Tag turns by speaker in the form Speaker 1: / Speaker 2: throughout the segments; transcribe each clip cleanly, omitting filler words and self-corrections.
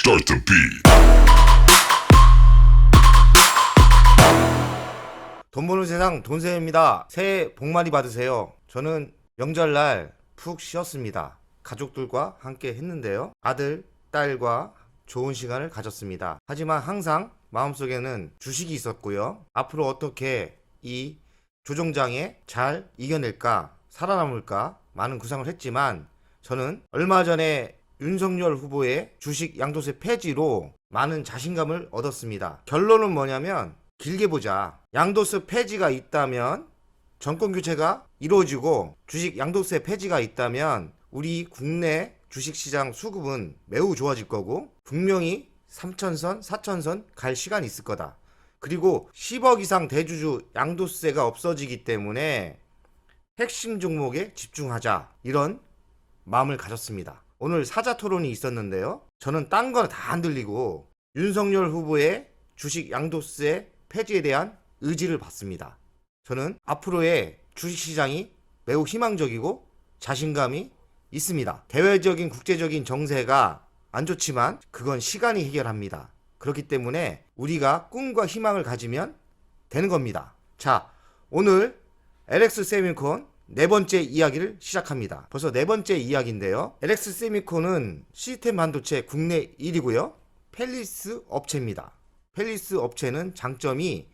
Speaker 1: Start the beat.
Speaker 2: 돈 버는 세상 돈쌤입니다. 새해 복 많이 받으세요. 저는 명절날 푹 쉬었습니다. 가족들과 함께 했는데요. 아들, 딸과 좋은 시간을 가졌습니다. 하지만 항상 마음속에는 주식이 있었고요. 앞으로 어떻게 이 조정장에 잘 이겨낼까, 살아남을까 많은 구상을 했지만 저는 얼마 전에 윤석열 후보의 주식 양도세 폐지로 많은 자신감을 얻었습니다. 결론은 뭐냐면 길게 보자. 양도세 폐지가 있다면, 정권 교체가 이루어지고 주식 양도세 폐지가 있다면 우리 국내 주식시장 수급은 매우 좋아질 거고 분명히 3천선, 4천선 갈 시간이 있을 거다. 그리고 10억 이상 대주주 양도세가 없어지기 때문에 핵심 종목에 집중하자, 이런 마음을 가졌습니다. 오늘 사자 토론이 있었는데요. 저는 딴 거 다 안 들리고 윤석열 후보의 주식 양도세 폐지에 대한 의지를 봤습니다. 저는 앞으로의 주식시장이 매우 희망적이고 자신감이 있습니다. 대외적인 국제적인 정세가 안 좋지만 그건 시간이 해결합니다. 그렇기 때문에 우리가 꿈과 희망을 가지면 되는 겁니다. 자, 오늘 LX 세미콘 네 번째 이야기를 시작합니다. 벌써 네 번째 이야기인데요. LX 세미콘은 시스템 반도체 국내 1위고요. 펠리스 업체입니다. 펠리스 업체는 장점이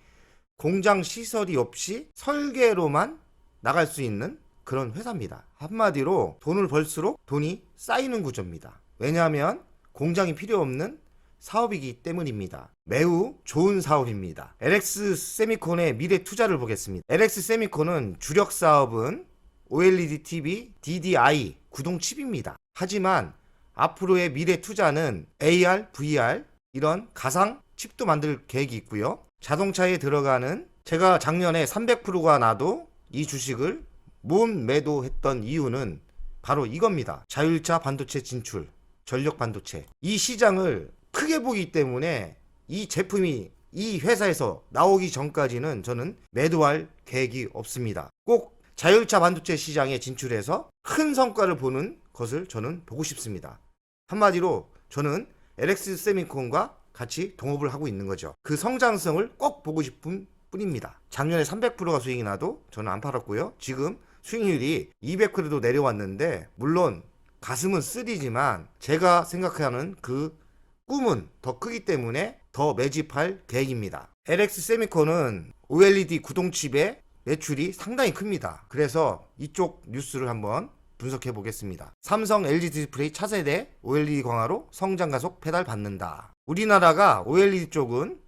Speaker 2: 공장 시설이 없이 설계로만 나갈 수 있는 그런 회사입니다. 한마디로 돈을 벌수록 돈이 쌓이는 구조입니다. 왜냐하면 공장이 필요 없는 사업이기 때문입니다. 매우 좋은 사업입니다. LX 세미콘의 미래 투자를 보겠습니다. LX 세미콘은 주력 사업은 OLED TV, DDI, 구동칩입니다. 하지만 앞으로의 미래 투자는 AR, VR 이런 가상 칩도 만들 계획이 있고요. 자동차에 들어가는, 제가 작년에 300%가 나도 이 주식을 못 매도했던 이유는 바로 이겁니다. 자율차 반도체 진출, 전력 반도체. 이 시장을 크게 보기 때문에 이 제품이 이 회사에서 나오기 전까지는 저는 매도할 계획이 없습니다. 꼭 자율차 반도체 시장에 진출해서 큰 성과를 보는 것을 저는 보고 싶습니다. 한마디로 저는 LX 세미콘과 같이 동업을 하고 있는 거죠. 그 성장성을 꼭 보고 싶은 뿐입니다. 작년에 300%가 수익이 나도 저는 안 팔았고요. 지금 수익률이 200%도 내려왔는데, 물론 가슴은 쓰리지만 제가 생각하는 그 꿈은 더 크기 때문에 더 매집할 계획입니다. LX 세미콘은 OLED 구동칩의 매출이 상당히 큽니다. 그래서 이쪽 뉴스를 한번 분석해 보겠습니다. 삼성 LG 디스플레이 차세대 OLED 광화로 성장 가속 페달 받는다. 우리나라가 OLED 쪽은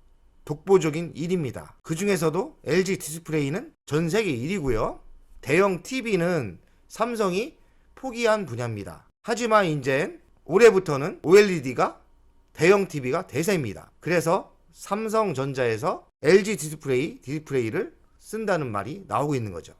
Speaker 2: 독보적인 1위입니다. 그 중에서도 LG 디스플레이는 전 세계 1위고요. 대형 TV는 삼성이 포기한 분야입니다. 하지만 이제 올해부터는 OLED가 대형 TV가 대세입니다. 그래서 삼성전자에서 LG 디스플레이를 쓴다는 말이 나오고 있는 거죠.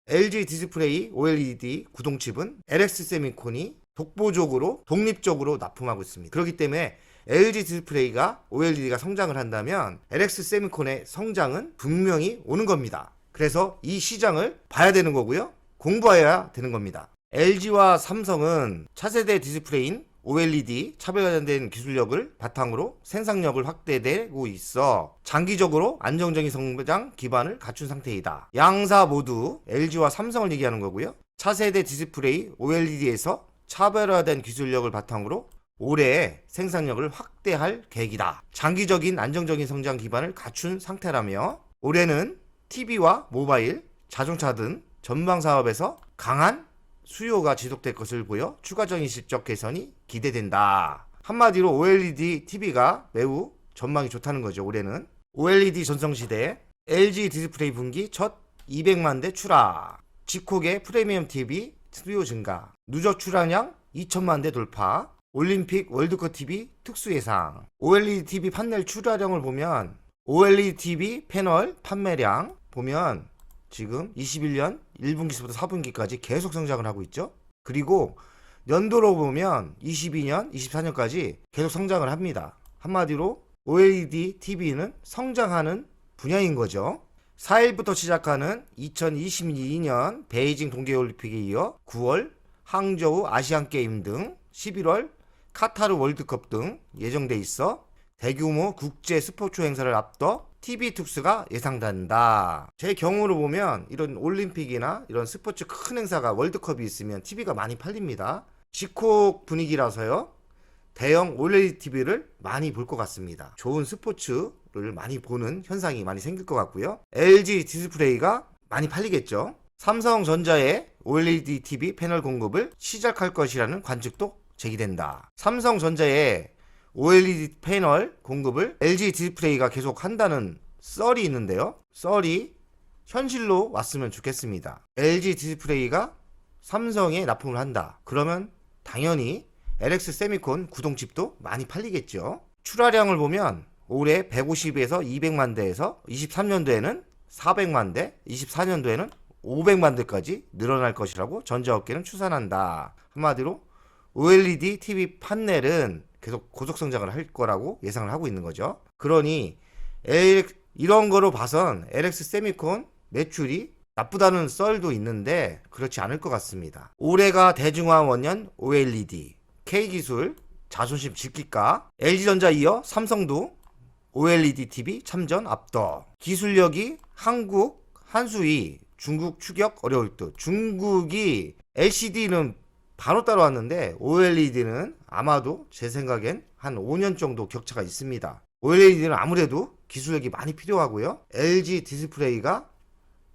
Speaker 2: LG 디스플레이 OLED 구동칩은 LX 세미콘이 독보적으로 독립적으로 납품하고 있습니다. 그렇기 때문에 LG 디스플레이가 OLED가 성장을 한다면 LX 세미콘의 성장은 분명히 오는 겁니다. 그래서 이 시장을 봐야 되는 거고요. 공부해야 되는 겁니다. LG와 삼성은 차세대 디스플레이인 OLED 차별화된 기술력을 바탕으로 생산력을 확대되고 있어 장기적으로 안정적인 성장 기반을 갖춘 상태이다. 양사 모두 LG와 삼성을 얘기하는 거고요. 차세대 디스플레이 OLED에서 차별화된 기술력을 바탕으로 올해 생산력을 확대할 계획이다. 장기적인 안정적인 성장 기반을 갖춘 상태라며 올해는 TV와 모바일, 자동차 등 전방 사업에서 강한 수요가 지속될 것을 보여 추가적인 실적 개선이 기대된다. 한마디로 OLED TV가 매우 전망이 좋다는 거죠. 올해는 OLED 전성시대 LG 디스플레이 분기 첫 200만 대 출하, 직콕의 프리미엄 TV 수요 증가, 누적 출하량 2천만 대 돌파, 올림픽 월드컵 TV 특수 예상. OLED TV 판넬 출하량을 보면 OLED TV 패널 판매량 보면 지금 21년 1분기부터 4분기까지 계속 성장을 하고 있죠. 그리고 연도로 보면 22년, 24년까지 계속 성장을 합니다. 한마디로 OLED TV는 성장하는 분야인 거죠. 4일부터 시작하는 2022년 베이징 동계올림픽에 이어 9월 항저우 아시안게임 등 11월 카타르 월드컵 등 예정돼 있어 대규모 국제 스포츠 행사를 앞둬 TV 특수가 예상된다. 제 경우로 보면 이런 올림픽이나 이런 스포츠 큰 행사가 월드컵이 있으면 TV가 많이 팔립니다. 집콕 분위기라서요. 대형 OLED TV를 많이 볼 것 같습니다. 좋은 스포츠를 많이 보는 현상이 많이 생길 것 같고요. LG 디스플레이가 많이 팔리겠죠. 삼성전자의 OLED TV 패널 공급을 시작할 것이라는 관측도 제기된다. 삼성전자의 OLED 패널 공급을 LG 디스플레이가 계속 한다는 썰이 있는데요. 썰이 현실로 왔으면 좋겠습니다. LG 디스플레이가 삼성에 납품을 한다. 그러면 당연히 LX 세미콘 구동칩도 많이 팔리겠죠. 출하량을 보면 올해 150에서 200만 대에서 23년도에는 400만 대, 24년도에는 500만 대까지 늘어날 것이라고 전자업계는 추산한다. 한마디로 OLED TV 판넬은 계속 고속 성장을 할 거라고 예상을 하고 있는 거죠. 그러니 이런 거로 봐선 LX 세미콘 매출이 나쁘다는 썰도 있는데 그렇지 않을 것 같습니다. 올해가 대중화 원년 OLED K기술 자존심 지킬까? LG전자 이어 삼성도 OLED TV 참전 앞둬. 기술력이 한국 한수위 중국 추격 어려울 듯. 중국이 LCD는 바로 따라왔는데 OLED는 아마도 제 생각엔 한 5년 정도 격차가 있습니다. OLED는 아무래도 기술력이 많이 필요하고요. LG 디스플레이가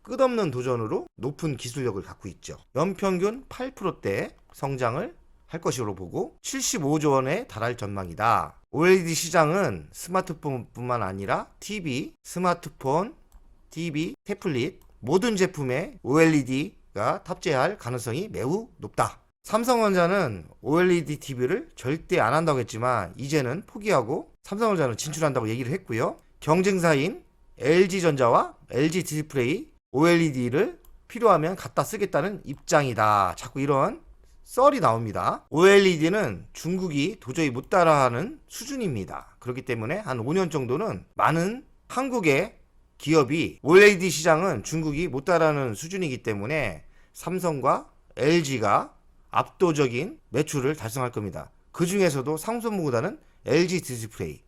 Speaker 2: 끝없는 도전으로 높은 기술력을 갖고 있죠. 연평균 8%대 성장을 할 것으로 보고 75조 원에 달할 전망이다. OLED 시장은 스마트폰뿐만 아니라 TV, 스마트폰, TV, 태블릿 모든 제품에 OLED가 탑재할 가능성이 매우 높다. 삼성전자는 OLED TV를 절대 안 한다고 했지만 이제는 포기하고 삼성전자는 진출한다고 얘기를 했고요. 경쟁사인 LG전자와 LG 디스플레이 OLED를 필요하면 갖다 쓰겠다는 입장이다. 자꾸 이런 썰이 나옵니다. OLED는 중국이 도저히 못 따라하는 수준입니다. 그렇기 때문에 한 5년 정도는 많은 한국의 기업이 OLED 시장은 중국이 못 따라하는 수준이기 때문에 삼성과 LG가 압도적인 매출을 달성할 겁니다. 그 중에서도 삼성보다는 LG 디스플레이,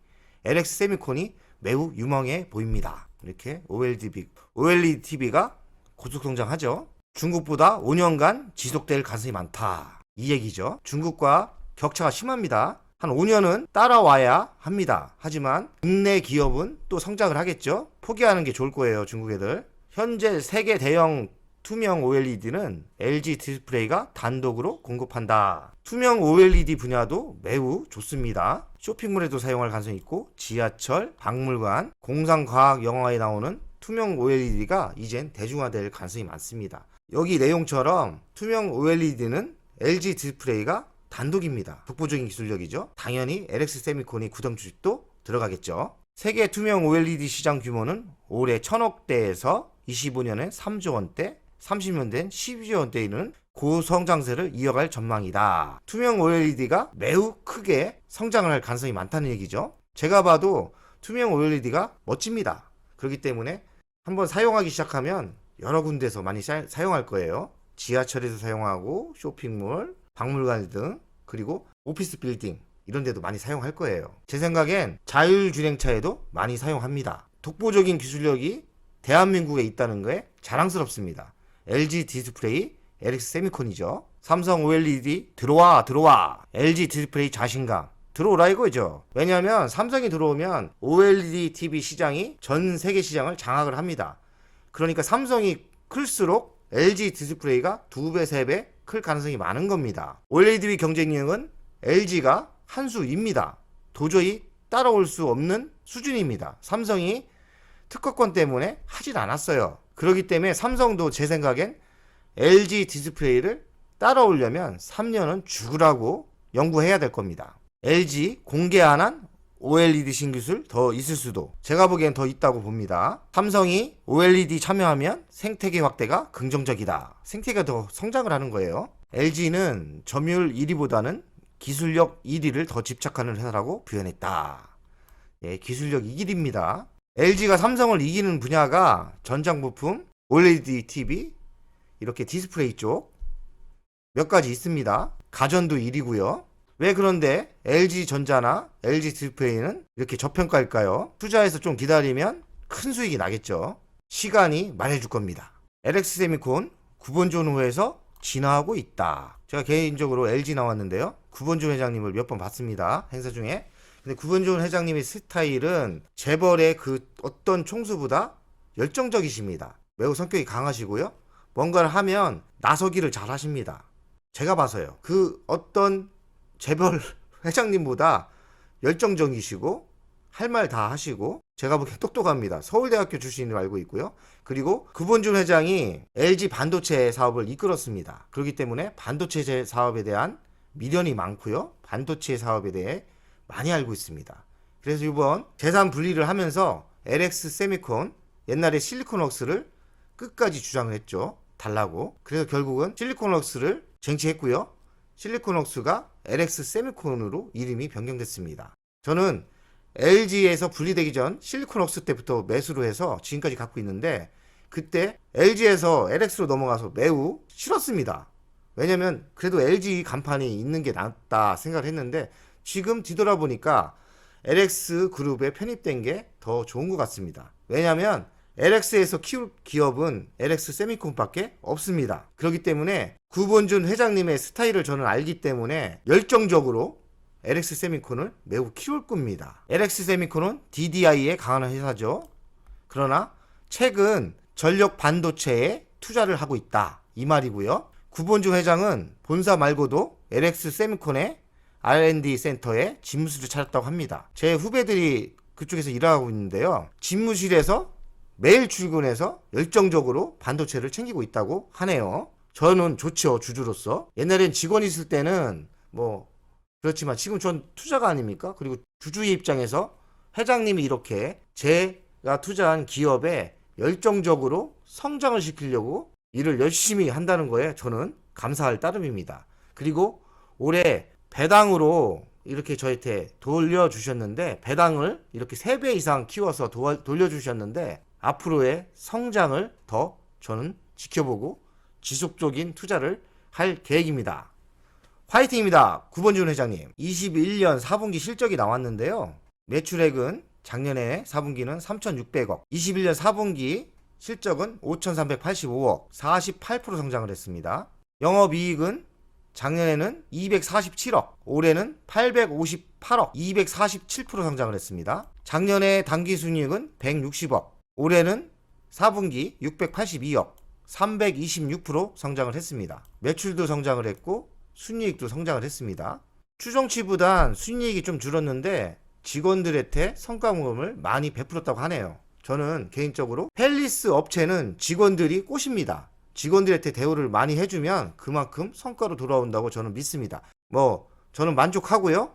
Speaker 2: LX 세미콘이 매우 유망해 보입니다. 이렇게 OLED TV가 고속성장하죠. 중국보다 5년간 지속될 가능성이 많다. 이 얘기죠. 중국과 격차가 심합니다. 한 5년은 따라와야 합니다. 하지만 국내 기업은 또 성장을 하겠죠. 포기하는 게 좋을 거예요. 중국 애들. 현재 세계 대형 투명 OLED는 LG 디스플레이가 단독으로 공급한다. 투명 OLED 분야도 매우 좋습니다. 쇼핑몰에도 사용할 가능성이 있고 지하철, 박물관, 공상과학 영화에 나오는 투명 OLED가 이젠 대중화될 가능성이 많습니다. 여기 내용처럼 투명 OLED는 LG 디스플레이가 단독입니다. 독보적인 기술력이죠. 당연히 LX 세미콘이 구동칩도 들어가겠죠. 세계 투명 OLED 시장 규모는 올해 1000억대에서 25년에 3조 원대, 30년대엔 12조 원대에 이르는 고성장세를 이어갈 전망이다. 투명 OLED가 매우 크게 성장을 할 가능성이 많다는 얘기죠. 제가 봐도 투명 OLED가 멋집니다. 그렇기 때문에 한번 사용하기 시작하면 여러 군데서 많이 사용할 거예요. 지하철에서 사용하고 쇼핑몰, 박물관 등 그리고 오피스 빌딩 이런 데도 많이 사용할 거예요. 제 생각엔 자율주행차에도 많이 사용합니다. 독보적인 기술력이 대한민국에 있다는 거에 자랑스럽습니다. LG 디스플레이, LX 세미콘이죠. 삼성 OLED 들어와. LG 디스플레이 자신감 들어오라 이거죠. 왜냐하면 삼성이 들어오면 OLED TV 시장이 전 세계 시장을 장악을 합니다. 그러니까 삼성이 클수록 LG 디스플레이가 2배, 3배 클 가능성이 많은 겁니다. OLED 경쟁력은 LG가 한 수입니다. 도저히 따라올 수 없는 수준입니다. 삼성이 특허권 때문에 하진 않았어요. 그렇기 때문에 삼성도 제 생각엔 LG 디스플레이를 따라오려면 3년은 죽으라고 연구해야 될 겁니다. LG 공개 안 한 OLED 신기술 더 있을 수도 제가 보기엔 더 있다고 봅니다. 삼성이 OLED 참여하면 생태계 확대가 긍정적이다. 생태계가 더 성장을 하는 거예요. LG는 점유율 1위보다는 기술력 1위를 더 집착하는 회사라고 표현했다. 예, 기술력 1위입니다. LG가 삼성을 이기는 분야가 전장부품, OLED TV, 이렇게 디스플레이 쪽 몇 가지 있습니다. 가전도 1위고요. 왜 그런데 LG전자나 LG디스플레이는 이렇게 저평가일까요? 투자해서 좀 기다리면 큰 수익이 나겠죠. 시간이 말해줄 겁니다. LX세미콘 9번존 후에서 진화하고 있다. 제가 개인적으로 LG 나왔는데요. 9번존 회장님을 몇 번 봤습니다. 행사 중에. 근데 9번존 회장님의 스타일은 재벌의 그 어떤 총수보다 열정적이십니다. 매우 성격이 강하시고요. 뭔가를 하면 나서기를 잘 하십니다. 제가 봐서요. 그 어떤 재벌 회장님보다 열정적이시고 할 말 다 하시고 제가 보기엔 똑똑합니다. 서울대학교 출신으로 알고 있고요. 그리고 구본준 회장이 LG 반도체 사업을 이끌었습니다. 그렇기 때문에 반도체 사업에 대한 미련이 많고요. 반도체 사업에 대해 많이 알고 있습니다. 그래서 이번 재산 분리를 하면서 LX 세미콘 옛날에 실리콘웍스를 끝까지 주장을 했죠. 달라고. 그래서 결국은 실리콘웍스를 쟁취했고요. 실리콘웍스가 LX 세미콘으로 이름이 변경됐습니다. 저는 LG에서 분리되기 전 실리콘웍스 때부터 매수를 해서 지금까지 갖고 있는데 그때 LG에서 LX로 넘어가서 매우 싫었습니다. 왜냐면 그래도 LG 간판이 있는 게 낫다 생각을 했는데 지금 뒤돌아보니까 LX 그룹에 편입된 게 더 좋은 것 같습니다. 왜냐면 LX에서 키울 기업은 LX 세미콘밖에 없습니다. 그렇기 때문에 구본준 회장님의 스타일을 저는 알기 때문에 열정적으로 LX 세미콘을 매우 키울 겁니다. LX 세미콘은 DDI에 강한 회사죠. 그러나 최근 전력 반도체에 투자를 하고 있다. 이 말이고요. 구본준 회장은 본사 말고도 LX 세미콘의 R&D 센터에 집무실을 차렸다고 합니다. 제 후배들이 그쪽에서 일하고 있는데요. 집무실에서 매일 출근해서 열정적으로 반도체를 챙기고 있다고 하네요. 저는 좋죠, 주주로서. 옛날엔 직원이 있을 때는 그렇지만 지금 전 투자가 아닙니까? 그리고 주주의 입장에서 회장님이 이렇게 제가 투자한 기업에 열정적으로 성장을 시키려고 일을 열심히 한다는 거에 저는 감사할 따름입니다. 그리고 올해 배당으로 이렇게 저한테 돌려주셨는데 배당을 이렇게 3배 이상 키워서 돌려주셨는데 앞으로의 성장을 더 저는 지켜보고 지속적인 투자를 할 계획입니다. 화이팅입니다. 구본준 회장님. 21년 4분기 실적이 나왔는데요. 매출액은 작년에 4분기는 3,600억, 21년 4분기 실적은 5,385억, 48% 성장을 했습니다. 영업이익은 작년에는 247억, 올해는 858억, 247% 성장을 했습니다. 작년에 당기순이익은 160억, 올해는 4분기 682억, 326% 성장을 했습니다. 매출도 성장을 했고 순이익도 성장을 했습니다. 추정치보단 순이익이 좀 줄었는데 직원들한테 성과금을 많이 베풀었다고 하네요. 저는 개인적으로 펠리스 업체는 직원들이 꽃입니다. 직원들한테 대우를 많이 해주면 그만큼 성과로 돌아온다고 저는 믿습니다. 저는 만족하고요.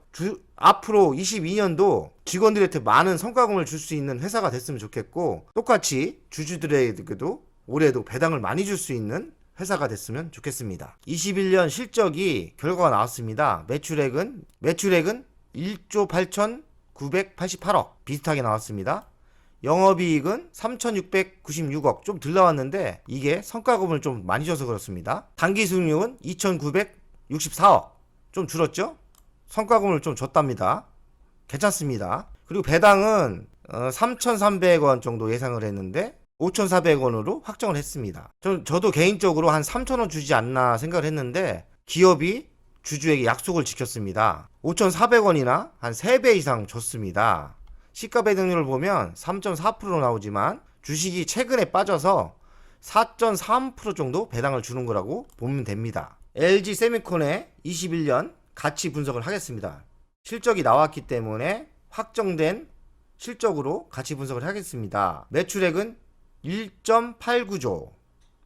Speaker 2: 앞으로 22년도 직원들한테 많은 성과금을 줄 수 있는 회사가 됐으면 좋겠고 똑같이 주주들에게도 올해도 배당을 많이 줄 수 있는 회사가 됐으면 좋겠습니다. 21년 실적이 결과가 나왔습니다. 매출액은 1조 8,988억 비슷하게 나왔습니다. 영업이익은 3,696억 좀 덜 나왔는데 이게 성과금을 좀 많이 줘서 그렇습니다. 당기순이익은 2,964억 좀 줄었죠? 성과금을 좀 줬답니다. 괜찮습니다. 그리고 배당은 3,300원 정도 예상을 했는데 5,400원으로 확정을 했습니다. 저도 개인적으로 한 3,000원 주지 않나 생각을 했는데 기업이 주주에게 약속을 지켰습니다. 5,400원이나 한 3배 이상 줬습니다. 시가 배당률을 보면 3.4% 나오지만 주식이 최근에 빠져서 4.3% 정도 배당을 주는 거라고 보면 됩니다. LG 세미콘의 21년 가치 분석을 하겠습니다. 실적이 나왔기 때문에 확정된 실적으로 가치 분석을 하겠습니다. 매출액은 1.89조,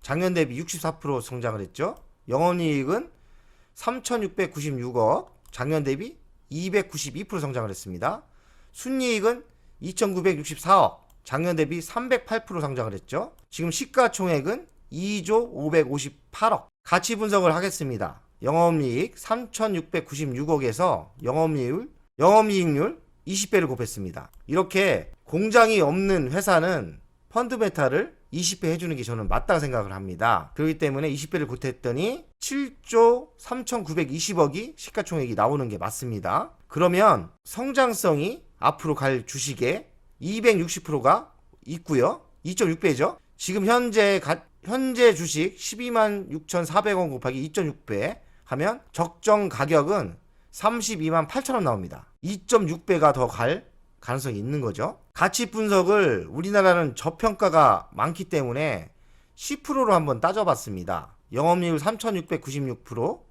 Speaker 2: 작년 대비 64% 성장을 했죠. 영업이익은 3,696억, 작년 대비 292% 성장을 했습니다. 순이익은 2,964억, 작년 대비 308% 성장을 했죠. 지금 시가총액은 2조 558억. 가치 분석을 하겠습니다. 영업이익 3,696억에서 영업이익률 20배를 곱했습니다. 이렇게 공장이 없는 회사는 펀드메타를 20배 해주는 게 저는 맞다고 생각을 합니다. 그렇기 때문에 20배를 고태했더니 7조 3,920억이 시가총액이 나오는 게 맞습니다. 그러면 성장성이 앞으로 갈 주식의 260%가 있고요. 2.6배죠. 지금 현재 주식 12만 6,400원 곱하기 2.6배 하면 적정 가격은 32만 8천원 나옵니다. 2.6배가 더 갈 가능성이 있는 거죠. 가치 분석을 우리나라는 저평가가 많기 때문에 10%로 한번 따져봤습니다. 영업이익률 3,696%,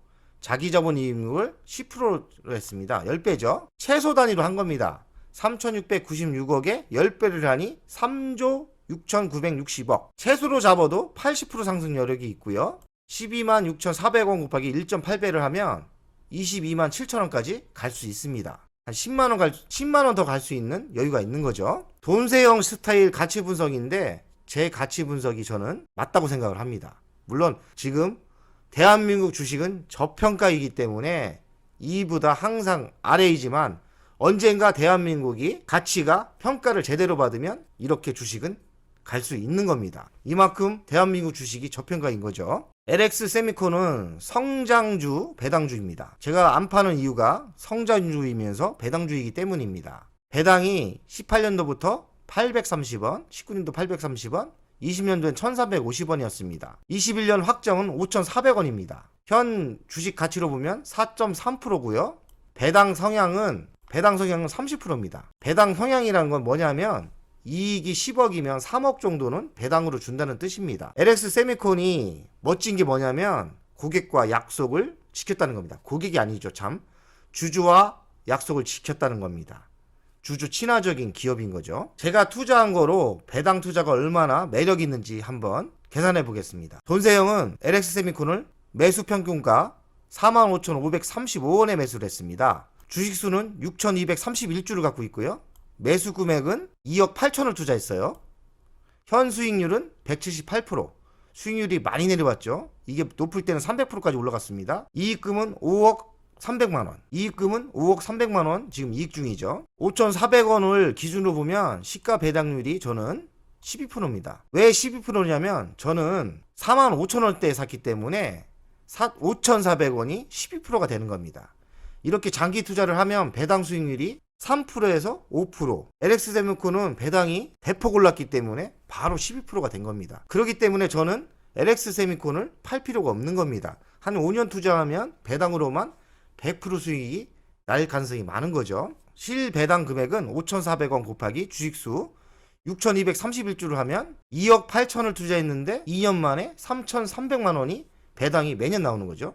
Speaker 2: 자기자본이익률 10%로 했습니다. 10배죠. 최소 단위로 한 겁니다. 3,696억에 10배를 하니 3조 6,960억. 최소로 잡아도 80% 상승 여력이 있고요. 12만 6,400원 곱하기 1.8배를 하면 22만 7천원까지 갈 수 있습니다. 한 10만원 더 갈 수 있는 여유가 있는 거죠. 돈세형 스타일 가치 분석인데 제 가치 분석이 저는 맞다고 생각을 합니다. 물론 지금 대한민국 주식은 저평가이기 때문에 이보다 항상 아래이지만 언젠가 대한민국이 가치가 평가를 제대로 받으면 이렇게 주식은 갈 수 있는 겁니다. 이만큼 대한민국 주식이 저평가인 거죠. LX 세미콘은 성장주, 배당주입니다. 제가 안 파는 이유가 성장주이면서 배당주이기 때문입니다. 배당이 18년도부터 830원, 19년도 830원, 20년도엔 1350원이었습니다. 21년 확정은 5400원입니다. 현 주식 가치로 보면 4.3%고요. 배당 성향은 30%입니다. 배당 성향이라는 건 뭐냐면 이익이 10억이면 3억 정도는 배당으로 준다는 뜻입니다. LX 세미콘이 멋진 게 뭐냐면 고객과 약속을 지켰다는 겁니다. 고객이 아니죠, 참. 주주와 약속을 지켰다는 겁니다. 주주 친화적인 기업인 거죠. 제가 투자한 거로 배당 투자가 얼마나 매력 있는지 한번 계산해 보겠습니다. 돈세형은 LX 세미콘을 매수 평균가 45,535원에 매수를 했습니다. 주식수는 6,231주를 갖고 있고요. 매수 금액은 2억 8천을 투자했어요. 현 수익률은 178%. 수익률이 많이 내려왔죠. 이게 높을 때는 300%까지 올라갔습니다. 이익금은 5억 300만원. 이익금은 5억 300만원 지금 이익 중이죠. 5,400원을 기준으로 보면 시가 배당률이 저는 12%입니다. 왜 12%냐면 저는 45,000원대에 샀기 때문에 5,400원이 12%가 되는 겁니다. 이렇게 장기 투자를 하면 배당 수익률이 3%에서 5%. LX 세미콘은 배당이 대폭 올랐기 때문에 바로 12%가 된 겁니다. 그렇기 때문에 저는 LX 세미콘을 팔 필요가 없는 겁니다. 한 5년 투자하면 배당으로만 100% 수익이 날 가능성이 많은 거죠. 실 배당 금액은 5,400원 곱하기 주식수 6,231주를 하면 2억 8천을 투자했는데 2년 만에 3,300만 원이 배당이 매년 나오는 거죠.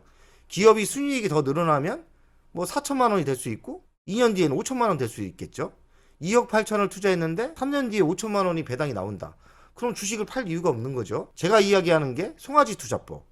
Speaker 2: 기업이 순이익이 더 늘어나면 뭐 4천만 원이 될 수 있고 2년 뒤에는 5천만 원 될 수 있겠죠. 2억 8천을 투자했는데 3년 뒤에 5천만 원이 배당이 나온다. 그럼 주식을 팔 이유가 없는 거죠. 제가 이야기하는 게 송아지 투자법.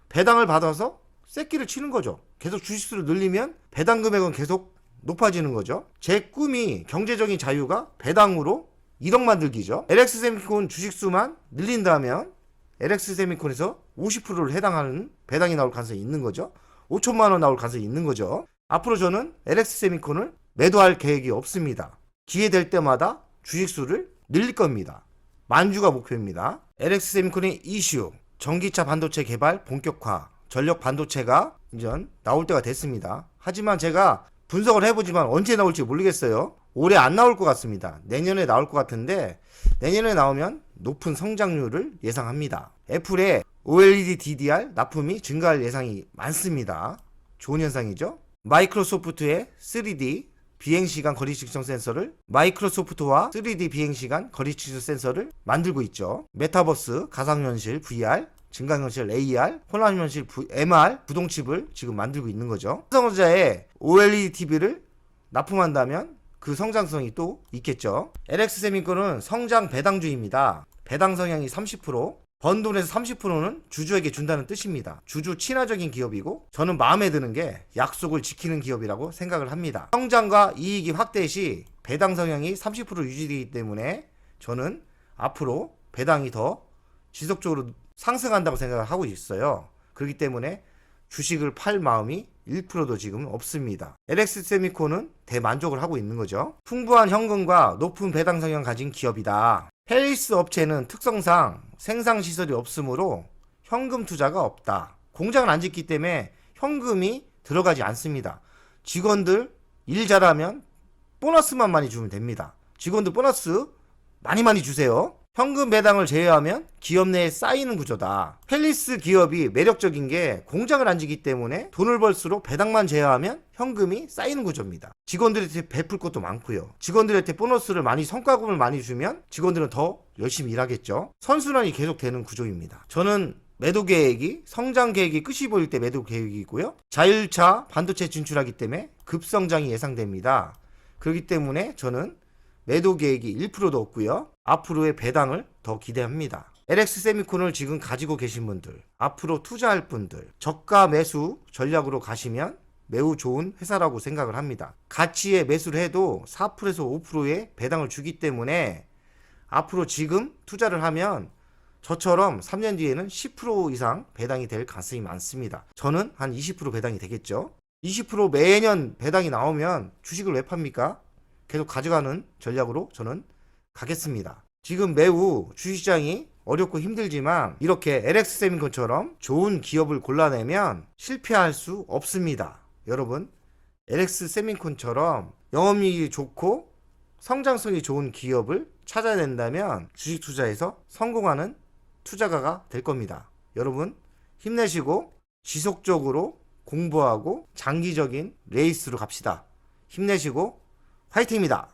Speaker 2: 배당을 받아서 새끼를 치는 거죠. 계속 주식수를 늘리면 배당 금액은 계속 높아지는 거죠. 제 꿈이 경제적인 자유가 배당으로 1억 만들기죠. LX 세미콘 주식수만 늘린다면 LX 세미콘에서 50%를 해당하는 배당이 나올 가능성이 있는 거죠. 5천만 원 나올 가능성이 있는 거죠. 앞으로 저는 LX 세미콘을 매도할 계획이 없습니다. 기회 될 때마다 주식수를 늘릴 겁니다. 만주가 목표입니다. LX 세미콘의 이슈, 전기차 반도체 개발 본격화, 전력 반도체가 이제 나올 때가 됐습니다. 하지만 제가 분석을 해보지만 언제 나올지 모르겠어요. 올해 안 나올 것 같습니다. 내년에 나올 것 같은데 내년에 나오면 높은 성장률을 예상합니다. 애플의 OLED DDR 납품이 증가할 예상이 많습니다. 좋은 현상이죠. 마이크로소프트의 3D 비행시간 거리 측정 센서를 마이크로소프트와 3D 비행시간 거리 측정 센서를 만들고 있죠. 메타버스, 가상현실, VR, 증강현실, AR, 혼합현실, MR, 구동칩을 지금 만들고 있는 거죠. 삼성전자에 OLED TV를 납품한다면 그 성장성이 또 있겠죠. LX 세미콘은 성장 배당주입니다. 배당 성향이 30%, 번 돈에서 30%는 주주에게 준다는 뜻입니다. 주주 친화적인 기업이고 저는 마음에 드는 게 약속을 지키는 기업이라고 생각을 합니다. 성장과 이익이 확대 시 배당 성향이 30% 유지되기 때문에 저는 앞으로 배당이 더 지속적으로 상승한다고 생각을 하고 있어요. 그렇기 때문에 주식을 팔 마음이 1%도 지금 없습니다. LX 세미콘은 대만족을 하고 있는 거죠. 풍부한 현금과 높은 배당 성향 가진 기업이다. 헬스 업체는 특성상 생산시설이 없으므로 현금 투자가 없다. 공장을 안 짓기 때문에 현금이 들어가지 않습니다. 직원들 일 잘하면 보너스만 많이 주면 됩니다. 직원들 보너스 많이 주세요. 현금 배당을 제외하면 기업 내에 쌓이는 구조다. 펠리스 기업이 매력적인 게 공장을 안 지기 때문에 돈을 벌수록 배당만 제외하면 현금이 쌓이는 구조입니다. 직원들한테 베풀 것도 많고요. 직원들한테 보너스를 많이 성과금을 많이 주면 직원들은 더 열심히 일하겠죠. 선순환이 계속되는 구조입니다. 저는 매도 계획이 성장 계획이 끝이 보일 때 매도 계획이고요. 자율차 반도체 진출하기 때문에 급성장이 예상됩니다. 그렇기 때문에 저는 매도 계획이 1%도 없고요. 앞으로의 배당을 더 기대합니다. LX 세미콘을 지금 가지고 계신 분들, 앞으로 투자할 분들, 저가 매수 전략으로 가시면 매우 좋은 회사라고 생각을 합니다. 가치에 매수를 해도 4%에서 5%의 배당을 주기 때문에 앞으로 지금 투자를 하면 저처럼 3년 뒤에는 10% 이상 배당이 될 가능성이 많습니다. 저는 한 20% 배당이 되겠죠. 20% 매년 배당이 나오면 주식을 왜 팝니까? 계속 가져가는 전략으로 저는 가겠습니다. 지금 매우 주식시장이 어렵고 힘들지만 이렇게 LX 세미콘처럼 좋은 기업을 골라내면 실패할 수 없습니다. 여러분, LX 세미콘처럼 영업이익이 좋고 성장성이 좋은 기업을 찾아야 된다면 주식 투자에서 성공하는 투자가가 될 겁니다. 여러분, 힘내시고 지속적으로 공부하고 장기적인 레이스로 갑시다. 힘내시고 화이팅입니다.